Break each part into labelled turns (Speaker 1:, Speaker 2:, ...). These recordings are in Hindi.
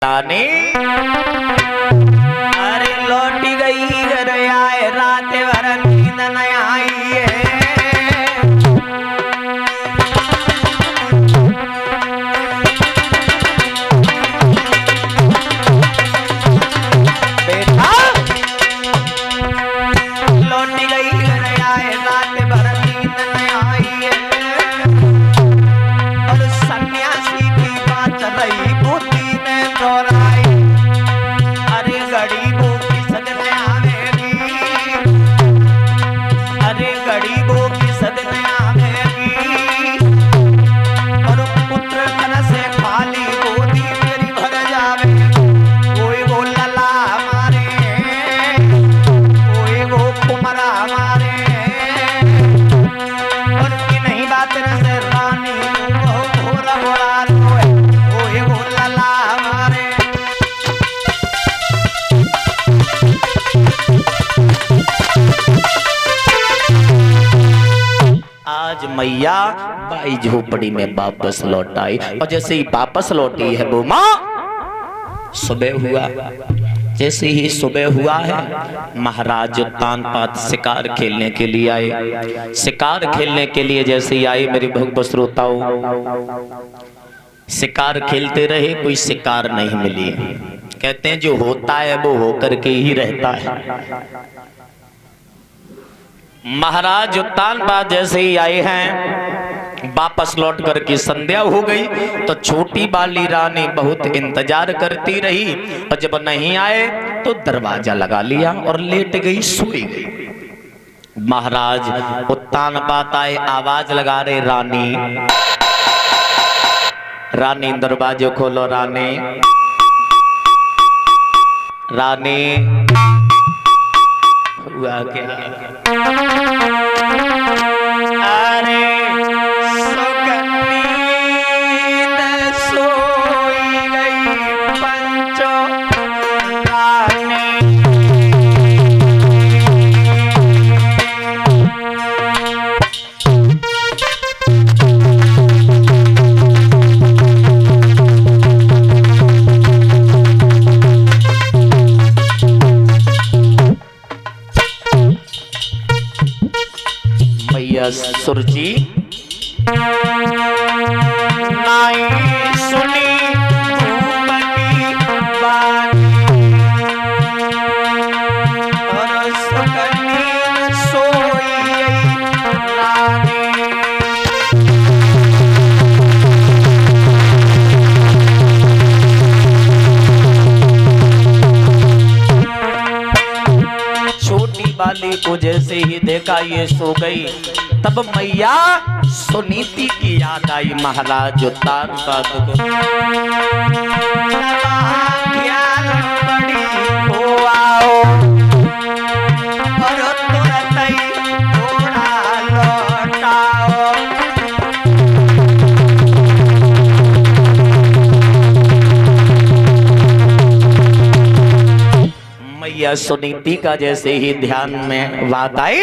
Speaker 1: रानी अरे लौटी गई घर आए रात भर नींद न आई है। बेटा लौटी गई घर आए रात भर नींद न आई है। और सन्यासी की बात रही बुद्धि में दोहराई। अरे गरीबों की सदमे आवेगी, अरे गरीबों की सदमे आवेगी। और पुत्र धन से खाली गोदी मेरी भर जावे। कोई वो लला हमारे, कोई वो कुमरा हमारे। उनकी नहीं बात से रानी घोरा घोरा रोए। कोई वो लला हमारे। आज मैया बाई झोपड़ी में वापस लौट आई। और जैसे ही वापस लौटी है वो माँ, सुबह हुआ। जैसे ही सुबह हुआ है महाराज तानपात शिकार खेलने के लिए आए। शिकार खेलने के लिए जैसे ही आए मेरे भक्त श्रोताओं, शिकार खेलते रहे, कोई शिकार नहीं मिली। कहते हैं जो होता है वो होकर के ही रहता है। महाराज तानपात जैसे ही आए हैं वापस लौट करके संध्या हो गई। तो छोटी बाली रानी बहुत इंतजार करती रही और जब नहीं आए तो दरवाजा लगा लिया और लेट गई, सोई गई। महाराज तानपात आए, आवाज लगा रहे रानी रानी दरवाजे खोलो। रानी रानी हुआ क्या? अरे सुगंधीद सोई गई पंचो रानी। सुरजी नाई सुनी धूप की बानी। और सुगंधी सोई रानी। छोटी बाली को जैसे ही देखा ये सो गई, तब मैया सुनीति की याद आई महाराज तानपात को। ज्ञान बड़ी हो आओ और तुरंत ही थोड़ा लौटाओ। मैया सुनीति का जैसे ही ध्यान में बात आई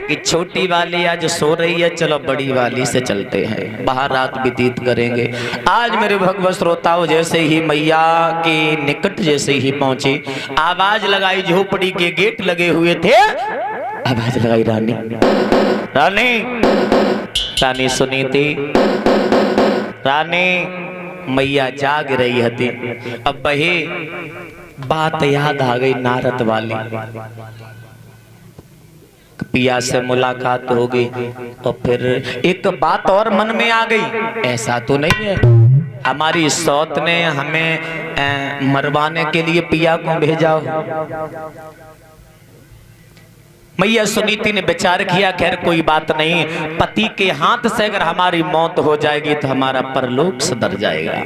Speaker 1: कि छोटी वाली आज सो रही है, चलो बड़ी वाली से चलते हैं, बाहर रात व्यतीत करेंगे। आज मेरे भगवत श्रोताओं जैसे ही मैया के निकट जैसे ही पहुंचे, आवाज लगाई। झोपड़ी के गेट लगे हुए थे, आवाज लगाई रानी रानी रानी सुनीति रानी। मैया जाग रही हती। अब वही बात याद आ गई नारद वाली। पिया से मुलाकात हो गई तो फिर एक बात और मन में आ गई, ऐसा तो नहीं है हमारी सौत ने हमें मरवाने के लिए पिया को भेजा हो। मैया सुनीति ने विचार किया, खैर कोई बात नहीं, पति के हाथ से अगर हमारी मौत हो जाएगी तो हमारा परलोक सुधर जाएगा।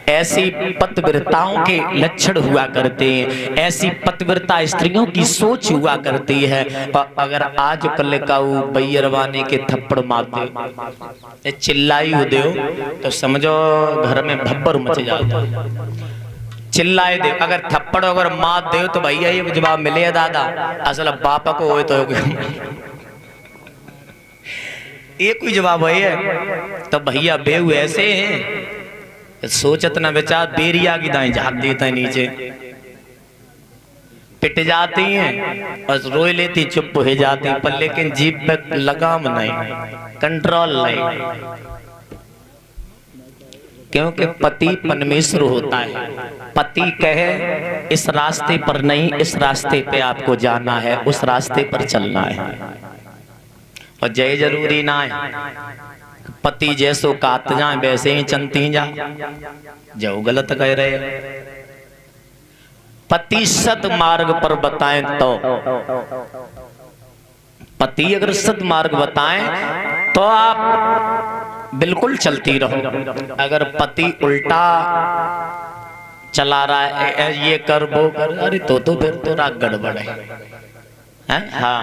Speaker 1: ऐसी पतिव्रताओं के लक्षण हुआ करते हैं, ऐसी पतिव्रता स्त्रियों की सोच हुआ करती है। अगर आज कल का बैरवाने के थप्पड़ मारते चिल्लाई हो दे तो समझो घर में भब्बर मच जाता। चिल्लाए दे, अगर थप्पड़ अगर मार दे तो भैया ये जवाब मिले दादा असल बापा को हो तो एक ही जवाब है। तो भैया बेहू ऐसे हैं सोचत न बेचार बेरिया की दाएं झाँक देता है नीचे, पिट जाती हैं और रोई लेती, चुप हो जाती, पर लेकिन जीभ पे लगाम नहीं, कंट्रोल नहीं, क्योंकि पति परमेश्वर होता है। पति कहे इस रास्ते पर नहीं, इस रास्ते पे आपको जाना है, उस रास्ते पर चलना है, और जय जरूरी ना है पति जैसो कात जाए वैसे ही चलती जा, जो गलत कह रहे। पति सत मार्ग पर बताएं तो, पति अगर सत मार्ग बताएं तो आप बिल्कुल चलती रहो। अगर पति उल्टा चला रहा है, ये कर वो कर, अरे तो फिर तो राग गड़बड़ है। हाँ,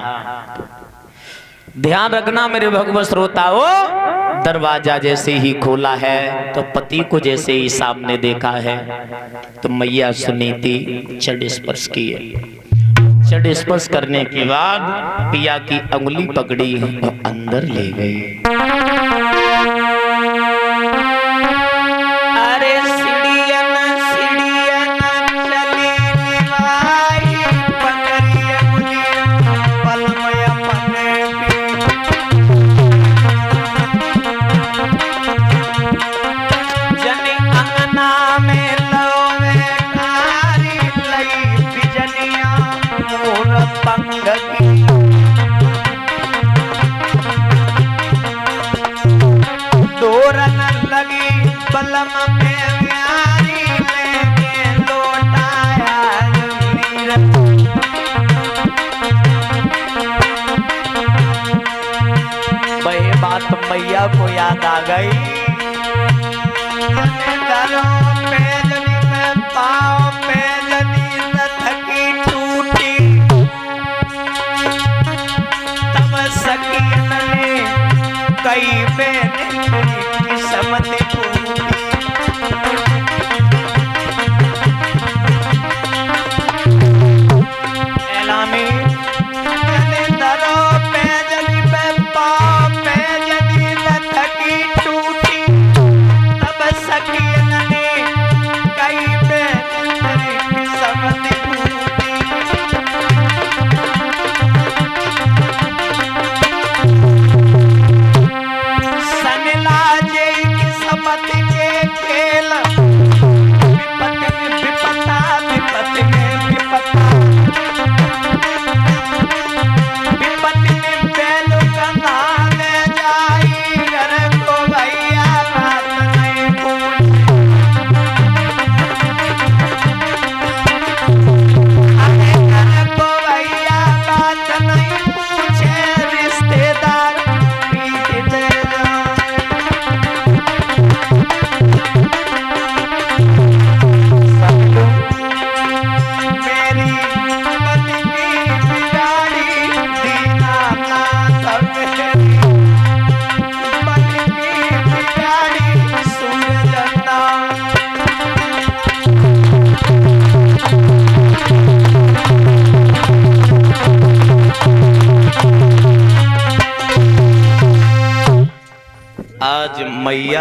Speaker 1: ध्यान रखना मेरे भगवत श्रोताओ, दरवाजा जैसे ही खोला है तो पति को जैसे ही सामने देखा है तो मैया सुनीति चढ़ स्पर्श किए। चढ़ स्पर्श करने के बाद पिया की अंगुली पकड़ी और अंदर ले गई। अरे सीढ़ियन सीढ़ियन चली निभाई, पकड़ी अंगुली पलमय पने जनी अंगना में लोवे कारी लई बिजलियां मोर पंग की। दोरन लगी बलम में प्यारी लेके लौटाया वीर। वही बात मैया को याद आ गई। पैजनी में पाँव पैजनी न थकी टूटी, तब सकीन ने कई बेने किस्मत टूटी। एलामी दरो पैजनी में पाँव पैजनी न थकी टूटी, तब सकीन ने कई बेने किस्मत टूटी। सनला जे किस्मत के खेल, विपत में विपता, विपत में विपता, विपत में बैल कंधा ले जाई, घर को भैया बात नहीं पूछे। अरे घर को भैया बात नहीं पूछे, रिश्तेदार पीट दे मेरी मन की बिगाड़ी दीना ना मेरी मन की बिगाड़ी सुन जाना। आज मैया